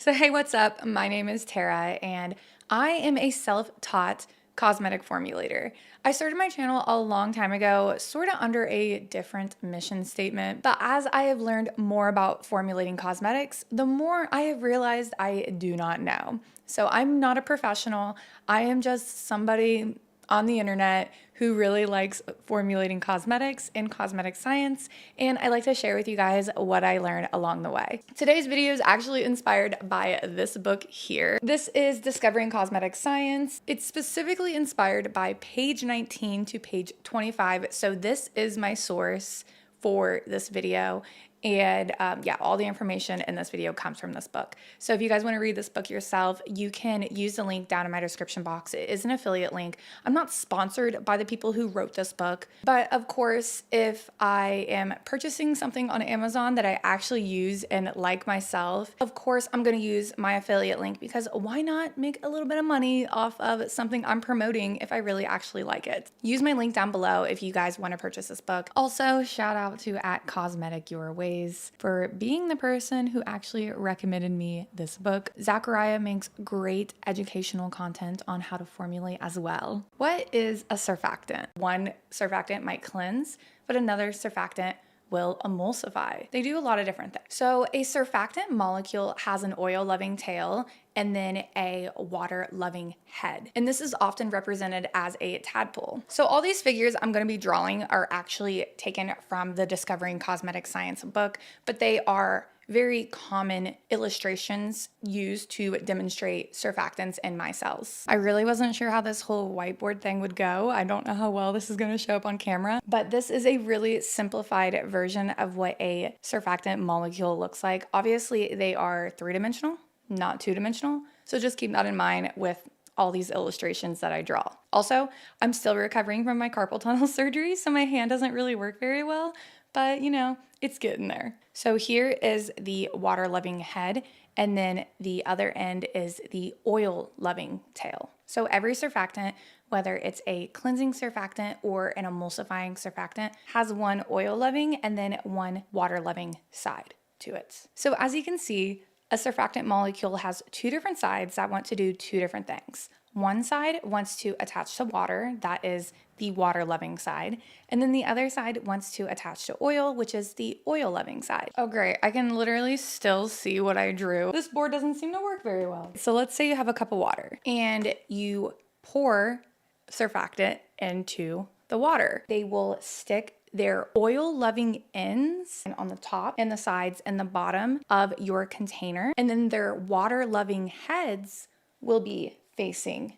So hey, what's up? My name is Tara and I am a self-taught cosmetic formulator. I started my channel a long time ago, sort of under a different mission statement, but as I have learned more about formulating cosmetics, the more I have realized I do not know. So I'm not a professional. I am just somebody on the internet who really likes formulating cosmetics and cosmetic science, and I like to share with you guys what I learned along the way. Today's video is actually inspired by this book here. This is Discovering Cosmetic Science. It's specifically inspired by page 19 to page 25, so this is my source for this video. And yeah, all the information in this video comes from this book. So if you guys want to read this book yourself, you can use the link down in my description box. It is an affiliate link. I'm not sponsored by the people who wrote this book, but of course, if I am purchasing something on Amazon that I actually use and like myself, of course, I'm going to use my affiliate link because why not make a little bit of money off of something I'm promoting if I really actually like it? Use my link down below if you guys want to purchase this book. Also, shout out to @CosmeticYourWays for being the person who actually recommended me this book. Zachariah makes great educational content on how to formulate as well. What is a surfactant? One surfactant might cleanse, but another surfactant will emulsify. They do a lot of different things. So a surfactant molecule has an oil-loving tail and then a water-loving head. And this is often represented as a tadpole. So all these figures I'm gonna be drawing are actually taken from the Discovering Cosmetic Science book, but they are very common illustrations used to demonstrate surfactants in my cells. I really wasn't sure how this whole whiteboard thing would go. I don't know how well this is gonna show up on camera, but this is a really simplified version of what a surfactant molecule looks like. Obviously, they are three-dimensional, not two-dimensional, so just keep that in mind with all these illustrations that I draw. Also, I'm still recovering from my carpal tunnel surgery, so my hand doesn't really work very well, but you know, it's getting there. So here is the water-loving head, and then the other end is the oil-loving tail. So every surfactant, whether it's a cleansing surfactant or an emulsifying surfactant, has one oil-loving and then one water-loving side to it. So as you can see, a surfactant molecule has two different sides that want to do two different things. One side wants to attach to water, that is the water-loving side, and then the other side wants to attach to oil, which is the oil-loving side. Oh great, I can literally still see what I drew. This board doesn't seem to work very well. So let's say you have a cup of water and you pour surfactant into the water. They will stick their oil-loving ends on the top and the sides and the bottom of your container, and then their water-loving heads will be facing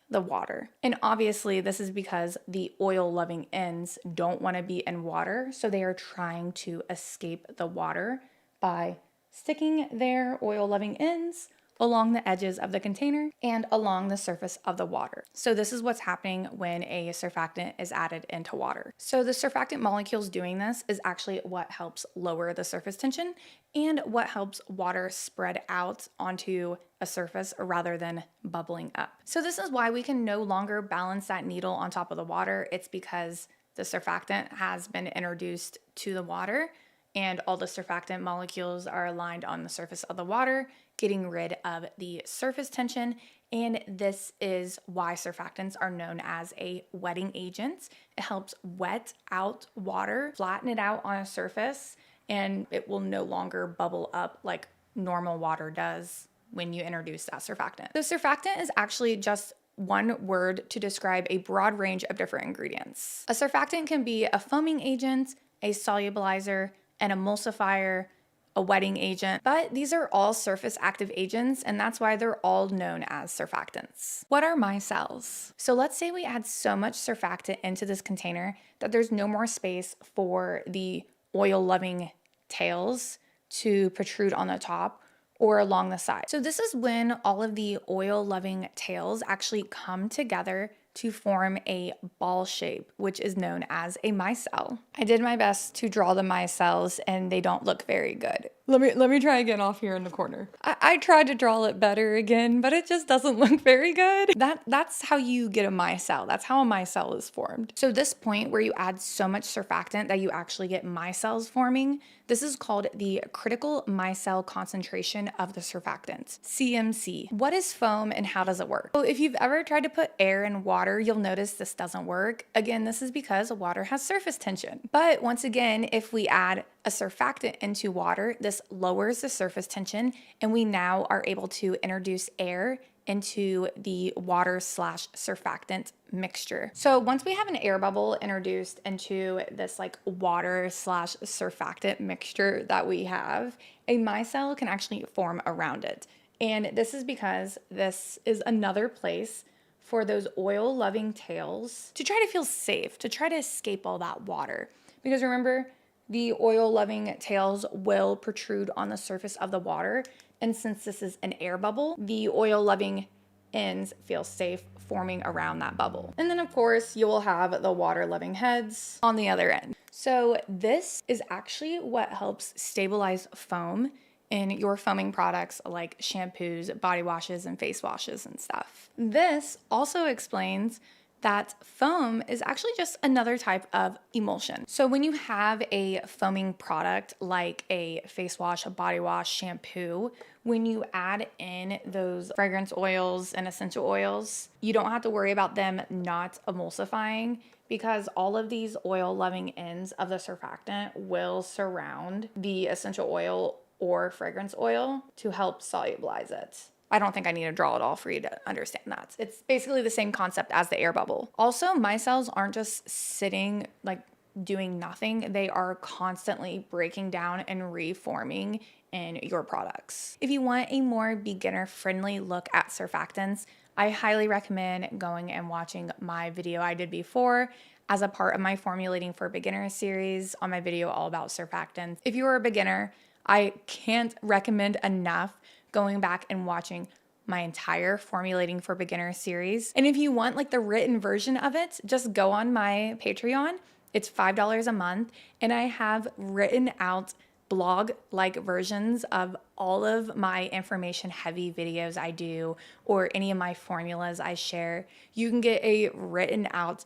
the water. And obviously this is because the oil-loving ends don't want to be in water, so they are trying to escape the water by sticking their oil-loving ends along the edges of the container and along the surface of the water. So this is what's happening when a surfactant is added into water. So the surfactant molecules doing this is actually what helps lower the surface tension and what helps water spread out onto a surface rather than bubbling up. So this is why we can no longer balance that needle on top of the water. It's because the surfactant has been introduced to the water and all the surfactant molecules are aligned on the surface of the water, getting rid of the surface tension. And this is why surfactants are known as a wetting agent. It helps wet out water, flatten it out on a surface, and it will no longer bubble up like normal water does when you introduce that surfactant. The surfactant is actually just one word to describe a broad range of different ingredients. A surfactant can be a foaming agent, a solubilizer, an emulsifier, a wetting agent, but these are all surface active agents, and that's why they're all known as surfactants. What are micelles? So let's say we add so much surfactant into this container that there's no more space for the oil-loving tails to protrude on the top or along the side. So this is when all of the oil-loving tails actually come together to form a ball shape, which is known as a micelle. I did my best to draw the micelles and they don't look very good. Let me try again off here in the corner. I tried to draw it better again, but it just doesn't look very good. That's how you get a micelle. That's how a micelle is formed. So this point where you add so much surfactant that you actually get micelles forming, this is called the critical micelle concentration of the surfactants, CMC. What is foam and how does it work? So if you've ever tried to put air in water, you'll notice this doesn't work. Again, this is because water has surface tension. But once again, if we add a surfactant into water, this lowers the surface tension, and we now are able to introduce air into the water slash surfactant mixture. So once we have an air bubble introduced into this like water slash surfactant mixture that we have, a micelle can actually form around it. And this is because this is another place for those oil loving tails to try to feel safe, to try to escape all that water. Because remember, the oil-loving tails will protrude on the surface of the water, and since this is an air bubble, the oil-loving ends feel safe forming around that bubble. And then of course, you will have the water-loving heads on the other end. So this is actually what helps stabilize foam in your foaming products like shampoos, body washes, and face washes and stuff. This also explains that foam is actually just another type of emulsion. So when you have a foaming product like a face wash, a body wash, shampoo, when you add in those fragrance oils and essential oils, you don't have to worry about them not emulsifying because all of these oil-loving ends of the surfactant will surround the essential oil or fragrance oil to help solubilize it. I don't think I need to draw it all for you to understand that. It's basically the same concept as the air bubble. Also, micelles aren't just sitting like doing nothing. They are constantly breaking down and reforming in your products. If you want a more beginner-friendly look at surfactants, I highly recommend going and watching my video I did before as a part of my Formulating for Beginners series on my video all about surfactants. If you are a beginner, I can't recommend enough going back and watching my entire Formulating for Beginners series. And if you want like the written version of it, just go on my Patreon. It's $5 a month, and I have written out blog-like versions of all of my information-heavy videos I do or any of my formulas I share. You can get a written out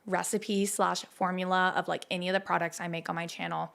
recipe slash formula of like any of the products I make on my channel.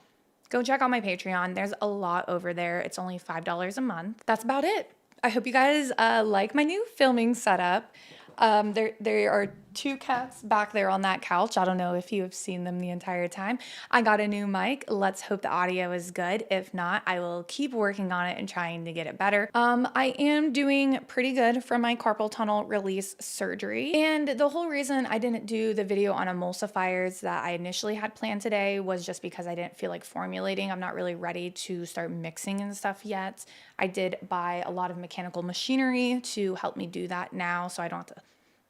Go check out my Patreon. There's a lot over there. It's only $5 a month. That's about it. I hope you guys like my new filming setup. There are two cats back there on that couch. I don't know if you have seen them the entire time. I got a new mic. Let's hope the audio is good. If not, I will keep working on it and trying to get it better. I am doing pretty good from my carpal tunnel release surgery. And the whole reason I didn't do the video on emulsifiers that I initially had planned today was just because I didn't feel like formulating. I'm not really ready to start mixing and stuff yet. I did buy a lot of mechanical machinery to help me do that now, so I don't have to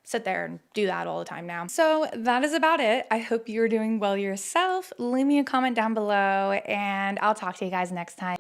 sit there and do that all the time now. So that is about it. I hope you're doing well yourself. Leave me a comment down below, and I'll talk to you guys next time.